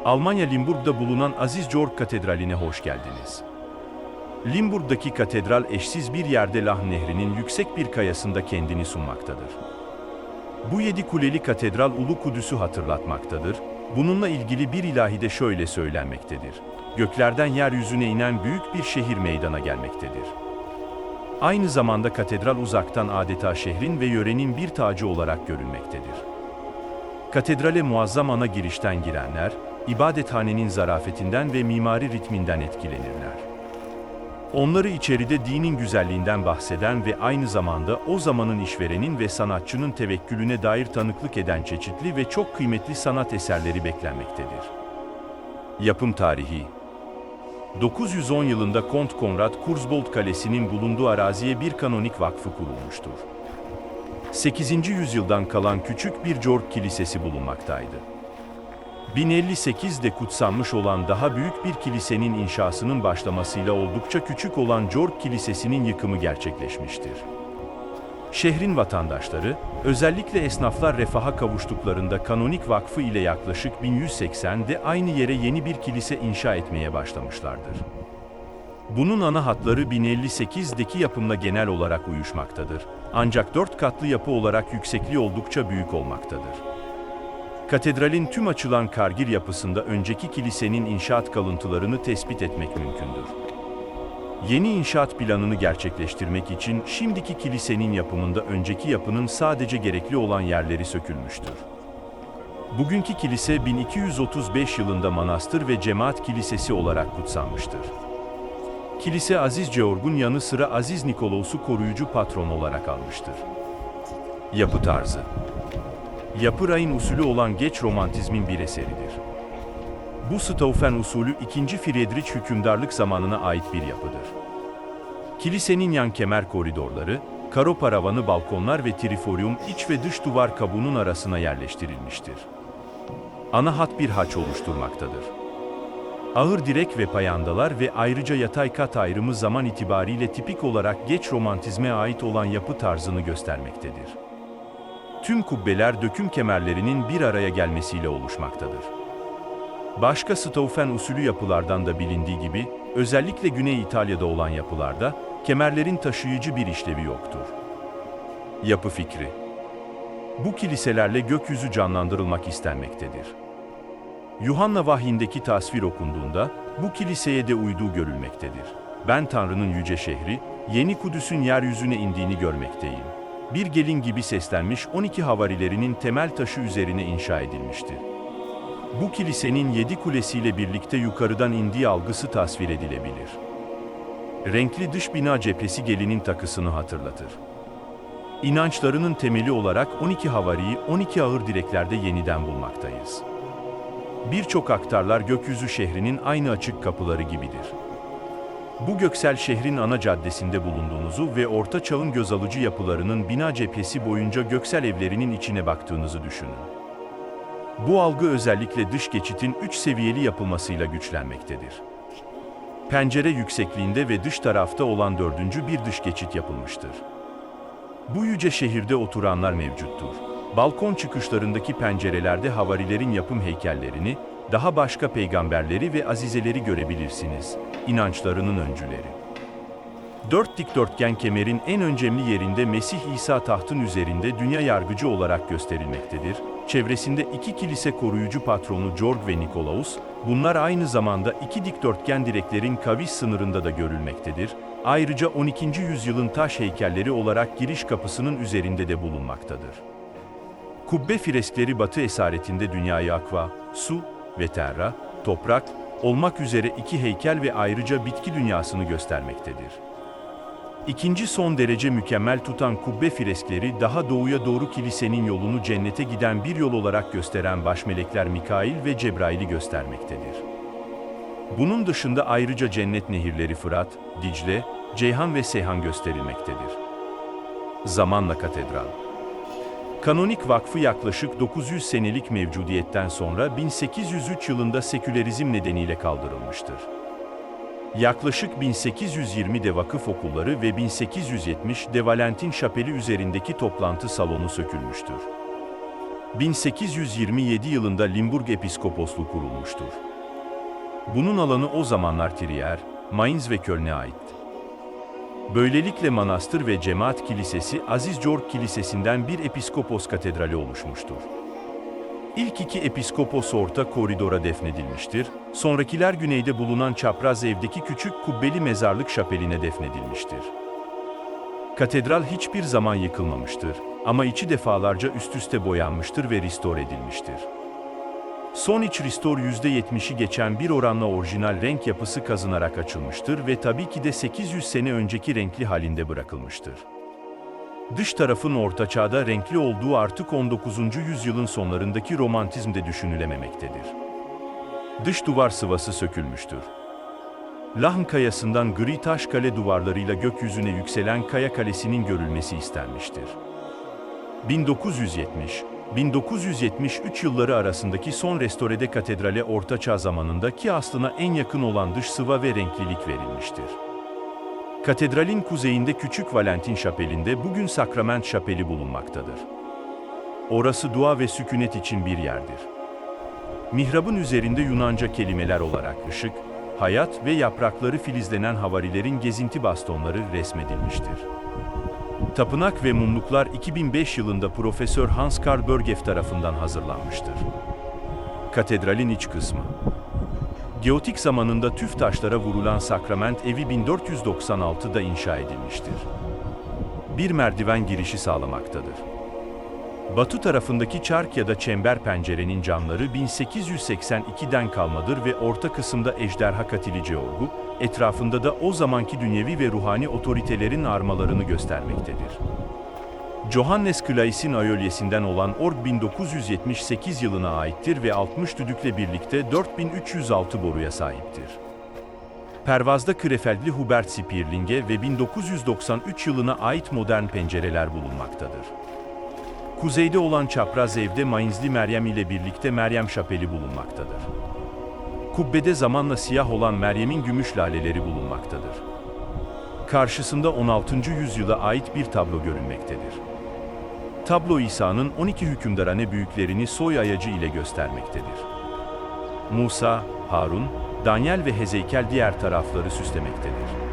Almanya Limburg'da bulunan Aziz Georg Katedrali'ne hoş geldiniz. Limburg'daki katedral eşsiz bir yerde Lahn Nehri'nin yüksek bir kayasında kendini sunmaktadır. Bu 7 kuleli katedral Ulu Kudüs'ü hatırlatmaktadır. Bununla ilgili bir ilahide şöyle söylenmektedir: göklerden yeryüzüne inen büyük bir şehir meydana gelmektedir. Aynı zamanda katedral uzaktan adeta şehrin ve yörenin bir tacı olarak görünmektedir. Katedrale muazzam ana girişten girenler, ibadethanenin zarafetinden ve mimari ritminden etkilenirler. Onları içeride dinin güzelliğinden bahseden ve aynı zamanda o zamanın işverenin ve sanatçının tevekkülüne dair tanıklık eden çeşitli ve çok kıymetli sanat eserleri beklenmektedir. Yapım tarihi: 910 yılında Kont Konrad Kurzbold Kalesi'nin bulunduğu araziye bir kanonik vakfı kurulmuştur. 8. yüzyıldan kalan küçük bir Georg Kilisesi bulunmaktaydı. 1058'de kutsanmış olan daha büyük bir kilisenin inşasının başlamasıyla oldukça küçük olan Georg Kilisesi'nin yıkımı gerçekleşmiştir. Şehrin vatandaşları, özellikle esnaflar refaha kavuştuklarında Kanonik Vakfı ile yaklaşık 1180'de aynı yere yeni bir kilise inşa etmeye başlamışlardır. Bunun ana hatları 1058'deki yapımla genel olarak uyuşmaktadır. Ancak 4 katlı yapı olarak yüksekliği oldukça büyük olmaktadır. Katedralin tüm açılan kargir yapısında önceki kilisenin inşaat kalıntılarını tespit etmek mümkündür. Yeni inşaat planını gerçekleştirmek için şimdiki kilisenin yapımında önceki yapının sadece gerekli olan yerleri sökülmüştür. Bugünkü kilise 1235 yılında manastır ve cemaat kilisesi olarak kutsanmıştır. Kilise Aziz Georg'un yanı sıra Aziz Nikolaus'u koruyucu patron olarak almıştır. Yapı tarzı: yapı Rhein usulü olan geç romantizmin bir eseridir. Bu Staufen usulü 2. Friedrich hükümdarlık zamanına ait bir yapıdır. Kilisenin yan kemer koridorları, karo paravanı balkonlar ve triforium iç ve dış duvar kabuğunun arasına yerleştirilmiştir. Ana hat bir haç oluşturmaktadır. Ağır direk ve payandalar ve ayrıca yatay kat ayrımı zaman itibariyle tipik olarak geç romantizme ait olan yapı tarzını göstermektedir. Tüm kubbeler döküm kemerlerinin bir araya gelmesiyle oluşmaktadır. Başka Staufen usulü yapılardan da bilindiği gibi, özellikle Güney İtalya'da olan yapılarda, kemerlerin taşıyıcı bir işlevi yoktur. Yapı fikri: bu kiliselerle gökyüzü canlandırılmak istenmektedir. Yuhanna vahyindeki tasvir okunduğunda, bu kiliseye de uyduğu görülmektedir. Ben Tanrı'nın yüce şehri, Yeni Kudüs'ün yeryüzüne indiğini görmekteyim. Bir gelin gibi seslenmiş 12 havarilerinin temel taşı üzerine inşa edilmiştir. Bu kilisenin 7 kulesiyle birlikte yukarıdan indiği algısı tasvir edilebilir. Renkli dış bina cephesi gelinin takısını hatırlatır. İnançlarının temeli olarak 12 havariyi 12 ağır direklerde yeniden bulmaktayız. Birçok aktarlar gökyüzü şehrinin aynı açık kapıları gibidir. Bu göksel şehrin ana caddesinde bulunduğunuzu ve Orta Çağ'ın göz alıcı yapılarının bina cephesi boyunca göksel evlerinin içine baktığınızı düşünün. Bu algı özellikle dış geçitin 3 seviyeli yapılmasıyla güçlenmektedir. Pencere yüksekliğinde ve dış tarafta olan 4. bir dış geçit yapılmıştır. Bu yüce şehirde oturanlar mevcuttur. Balkon çıkışlarındaki pencerelerde havarilerin yapım heykellerini, daha başka peygamberleri ve azizeleri görebilirsiniz, inançlarının öncüleri. 4 dikdörtgen kemerin en önemli yerinde Mesih İsa tahtın üzerinde dünya yargıcı olarak gösterilmektedir. Çevresinde 2 kilise koruyucu patronu Georg ve Nikolaus, bunlar aynı zamanda 2 dikdörtgen direklerin kavis sınırında da görülmektedir. Ayrıca 12. yüzyılın taş heykelleri olarak giriş kapısının üzerinde de bulunmaktadır. Kubbe freskleri Batı esaretinde dünyayı aqua, su ve terra, toprak olmak üzere 2 heykel ve ayrıca bitki dünyasını göstermektedir. İkinci son derece mükemmel tutan kubbe freskleri daha doğuya doğru kilisenin yolunu cennete giden bir yol olarak gösteren başmelekler Mikail ve Cebrail'i göstermektedir. Bunun dışında ayrıca cennet nehirleri Fırat, Dicle, Ceyhan ve Seyhan gösterilmektedir. Zamanla katedral. Kanonik Vakfı yaklaşık 900 senelik mevcudiyetten sonra 1803 yılında sekülerizm nedeniyle kaldırılmıştır. Yaklaşık 1820'de vakıf okulları ve 1870'de Valentin Şapeli üzerindeki toplantı salonu sökülmüştür. 1827 yılında Limburg Episkoposluğu kurulmuştur. Bunun alanı o zamanlar Trier, Mainz ve Köln'e aitti. Böylelikle manastır ve cemaat kilisesi Aziz Georg Kilisesi'nden bir episkopos katedrali oluşmuştur. İlk iki episkopos orta koridora defnedilmiştir, sonrakiler güneyde bulunan çapraz evdeki küçük kubbeli mezarlık şapeline defnedilmiştir. Katedral hiçbir zaman yıkılmamıştır ama içi defalarca üst üste boyanmıştır ve restore edilmiştir. Son iç restore %70'i geçen bir oranla orijinal renk yapısı kazınarak açılmıştır ve tabii ki de 800 sene önceki renkli halinde bırakılmıştır. Dış tarafın Orta Çağ'da renkli olduğu artık 19. yüzyılın sonlarındaki romantizmde düşünülememektedir. Dış duvar sıvası sökülmüştür. Lahn kayasından gri taş kale duvarlarıyla gökyüzüne yükselen kaya kalesinin görülmesi istenmiştir. 1970-1973 yılları arasındaki son restorede katedrale Orta Çağ zamanında ki aslına en yakın olan dış sıva ve renklilik verilmiştir. Katedralin kuzeyinde Küçük Valentin Şapeli'nde bugün Sakrament Şapeli bulunmaktadır. Orası dua ve sükunet için bir yerdir. Mihrabın üzerinde Yunanca kelimeler olarak ışık, hayat ve yaprakları filizlenen havarilerin gezinti bastonları resmedilmiştir. Tapınak ve mumluklar 2005 yılında Profesör Hans Karl Börgev tarafından hazırlanmıştır. Katedralin iç kısmı. Gotik zamanında tüf taşlara vurulan sakrament evi 1496'da inşa edilmiştir. Bir merdiven girişi sağlamaktadır. Batı tarafındaki çark ya da çember pencerenin camları 1882'den kalmadır ve orta kısımda ejderha katilici örgü, etrafında da o zamanki dünyevi ve ruhani otoritelerin armalarını göstermektedir. Johannes Claes'in atölyesinden olan org 1978 yılına aittir ve 60 düdükle birlikte 4306 boruya sahiptir. Pervazda Krefeldli Hubert Spierling'e ve 1993 yılına ait modern pencereler bulunmaktadır. Kuzeyde olan çapraz evde Mainzli Meryem ile birlikte Meryem Şapeli bulunmaktadır. Kubbede zamanla siyah olan Meryem'in gümüş laleleri bulunmaktadır. Karşısında 16. yüzyıla ait bir tablo görünmektedir. Tablo İsa'nın 12 hükümdarane büyüklerini soy ayacı ile göstermektedir. Musa, Harun, Daniel ve Hezeykel diğer tarafları süslemektedir.